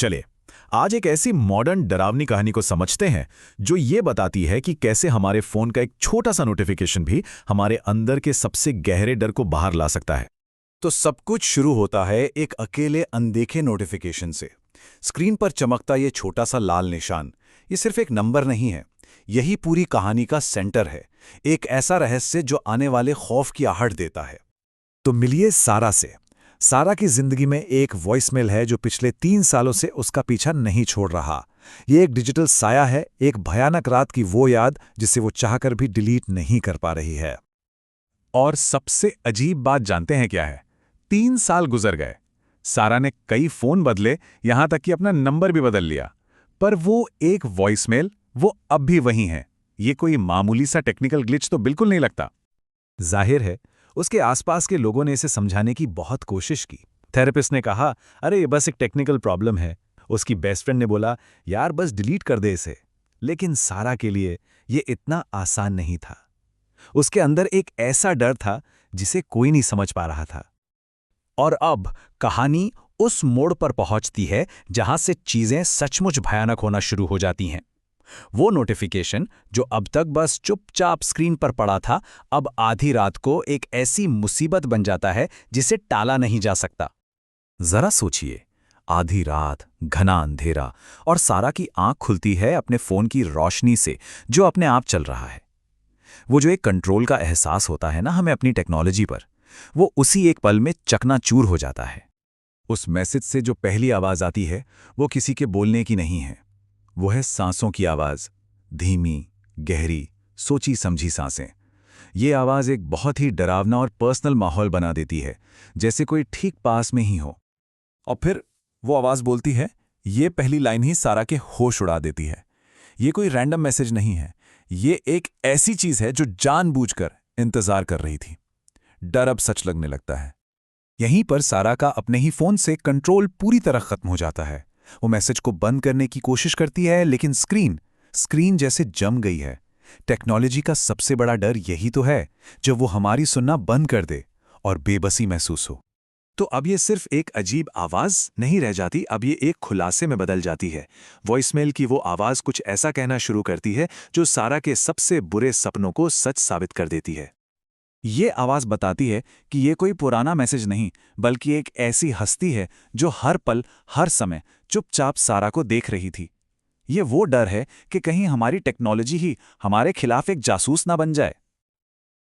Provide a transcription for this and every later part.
चलिए, आज एक ऐसी मॉडर्न डरावनी कहानी को समझते हैं जो ये बताती है कि कैसे हमारे फोन का एक छोटा सा नोटिफिकेशन भी हमारे अंदर के सबसे गहरे डर को बाहर ला सकता है। तो सब कुछ शुरू होता है एक अकेले अनदेखे नोटिफिकेशन से। स्क्रीन पर चमकता ये छोटा सा लाल निशान, ये सिर्फ एक नंबर नहीं है, यही पूरी कहानी का सेंटर है। एक ऐसा रहस्य जो आने वाले खौफ की आहट देता है। तो मिलिए सारा से। सारा की जिंदगी में एक वॉइसमेल है जो पिछले 3 सालों से उसका पीछा नहीं छोड़ रहा। ये एक डिजिटल साया है, एक भयानक रात की वो याद जिसे वो चाहकर भी डिलीट नहीं कर पा रही है। और सबसे अजीब बात जानते हैं क्या है? 3 साल गुजर गए, सारा ने कई फोन बदले, यहां तक कि अपना नंबर भी बदल लिया, पर वो एक वॉइसमेल वो अब भी वही है। ये कोई मामूली सा टेक्निकल ग्लिच तो बिल्कुल नहीं लगता। जाहिर है उसके आसपास के लोगों ने इसे समझाने की बहुत कोशिश की। थेरेपिस्ट ने कहा, अरे ये बस एक टेक्निकल प्रॉब्लम है। उसकी बेस्ट फ्रेंड ने बोला, यार बस डिलीट कर दे इसे। लेकिन सारा के लिए ये इतना आसान नहीं था। उसके अंदर एक ऐसा डर था जिसे कोई नहीं समझ पा रहा था। और अब कहानी उस मोड़ पर पहुंचती है जहां से चीजें सचमुच भयानक होना शुरू हो जाती हैं। वो नोटिफिकेशन जो अब तक बस चुपचाप स्क्रीन पर पड़ा था, अब आधी रात को एक ऐसी मुसीबत बन जाता है जिसे टाला नहीं जा सकता। जरा सोचिए, आधी रात, घना अंधेरा, और सारा की आंख खुलती है अपने फोन की रोशनी से जो अपने आप चल रहा है। वो जो एक कंट्रोल का एहसास होता है ना हमें अपनी टेक्नोलॉजी पर, वो उसी एक पल में चकनाचूर हो जाता है। उस मैसेज से जो पहली आवाज आती है वो किसी के बोलने की नहीं है, वो है सांसों की आवाज। धीमी, गहरी, सोची समझी सांसें। ये आवाज एक बहुत ही डरावना और पर्सनल माहौल बना देती है, जैसे कोई ठीक पास में ही हो। और फिर वो आवाज बोलती है, ये पहली लाइन ही सारा के होश उड़ा देती है। ये कोई रैंडम मैसेज नहीं है, ये एक ऐसी चीज है जो जानबूझकर इंतजार कर रही थी। डर अब सच लगने लगता है। यहीं पर सारा का अपने ही फोन से कंट्रोल पूरी तरह खत्म हो जाता है। वो मैसेज को बंद करने की कोशिश करती है, लेकिन स्क्रीन जैसे जम गई है। टेक्नोलॉजी का सबसे बड़ा डर यही तो है, जब वो हमारी सुनना बंद कर दे और बेबसी महसूस हो। तो अब ये सिर्फ एक अजीब आवाज नहीं रह जाती, अब ये एक खुलासे में बदल जाती है। वॉइसमेल की वो आवाज कुछ ऐसा कहना शुरू करती है जो सारा के सबसे बुरे सपनों को सच साबित कर देती है। ये आवाज बताती है कि ये कोई पुराना मैसेज नहीं, बल्कि एक ऐसी हस्ती है जो हर पल, हर समय चुपचाप सारा को देख रही थी। ये वो डर है कि कहीं हमारी टेक्नोलॉजी ही हमारे खिलाफ एक जासूस ना बन जाए।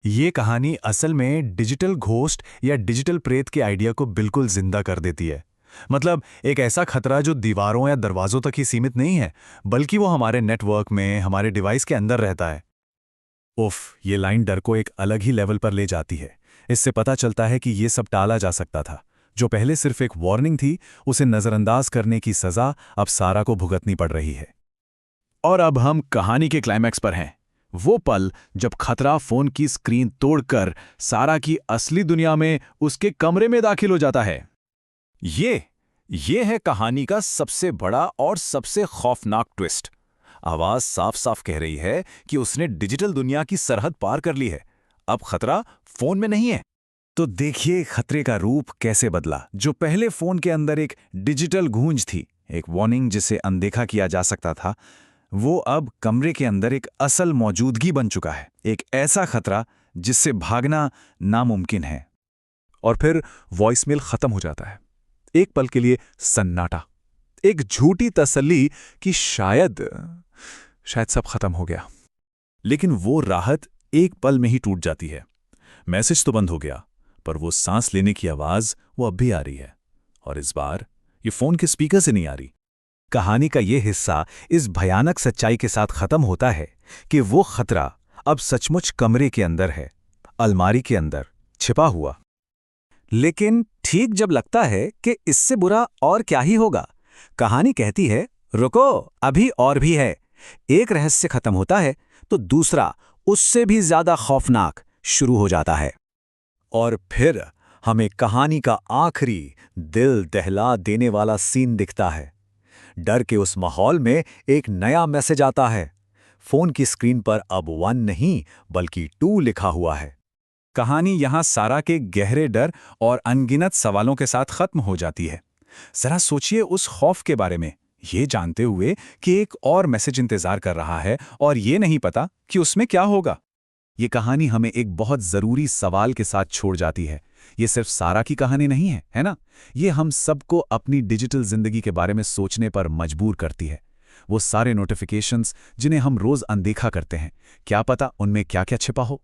ये कहानी असल में डिजिटल घोस्ट या डिजिटल प्रेत के आइडिया को बिल्कुल जिंदा कर देती है। मतलब एक ऐसा खतरा जो दीवारों या दरवाजों तक ही सीमित नहीं है, बल्कि वो हमारे नेटवर्क में, हमारे डिवाइस के अंदर रहता है। उफ, ये लाइन डर को एक अलग ही लेवल पर ले जाती है। इससे पता चलता है कि ये सब टाला जा सकता था। जो पहले सिर्फ एक वार्निंग थी, उसे नजरअंदाज करने की सजा अब सारा को भुगतनी पड़ रही है। और अब हम कहानी के क्लाइमैक्स पर हैं। वो पल जब खतरा फोन की स्क्रीन तोड़कर सारा की असली दुनिया में, उसके कमरे में दाखिल हो जाता है। ये है कहानी का सबसे बड़ा और सबसे खौफनाक ट्विस्ट। आवाज साफ साफ कह रही है कि उसने डिजिटल दुनिया की सरहद पार कर ली है। अब खतरा फोन में नहीं है। तो देखिए खतरे का रूप कैसे बदला। जो पहले फोन के अंदर एक डिजिटल गूंज थी, एक वार्निंग जिसे अनदेखा किया जा सकता था, वो अब कमरे के अंदर एक असल मौजूदगी बन चुका है। एक ऐसा खतरा जिससे भागना नामुमकिन है। और फिर वॉइसमेल खत्म हो जाता है। एक पल के लिए सन्नाटा, एक झूठी तसल्ली कि शायद सब खत्म हो गया। लेकिन वो राहत एक पल में ही टूट जाती है। मैसेज तो बंद हो गया, पर वो सांस लेने की आवाज वो अब भी आ रही है, और इस बार ये फोन के स्पीकर से नहीं आ रही। कहानी का ये हिस्सा इस भयानक सच्चाई के साथ खत्म होता है कि वो खतरा अब सचमुच कमरे के अंदर है, अलमारी के अंदर छिपा हुआ। लेकिन ठीक जब लगता है कि इससे बुरा और क्या ही होगा, कहानी कहती है, रुको, अभी और भी है। एक रहस्य खत्म होता है तो दूसरा, उससे भी ज्यादा खौफनाक शुरू हो जाता है। और फिर हमें कहानी का आखिरी दिल दहला देने वाला सीन दिखता है। डर के उस माहौल में एक नया मैसेज आता है। फोन की स्क्रीन पर अब 1 नहीं बल्कि 2 लिखा हुआ है। कहानी यहां सारा के गहरे डर और अनगिनत सवालों के साथ खत्म हो जाती है। जरा सोचिए उस खौफ के बारे में, ये जानते हुए कि एक और मैसेज इंतजार कर रहा है और ये नहीं पता कि उसमें क्या होगा। ये कहानी हमें एक बहुत जरूरी सवाल के साथ छोड़ जाती है। ये सिर्फ सारा की कहानी नहीं है, है ना? ये हम सबको अपनी डिजिटल जिंदगी के बारे में सोचने पर मजबूर करती है। वो सारे नोटिफिकेशंस जिन्हें हम रोज अनदेखा करते हैं, क्या पता उनमें क्या क्या छिपा हो।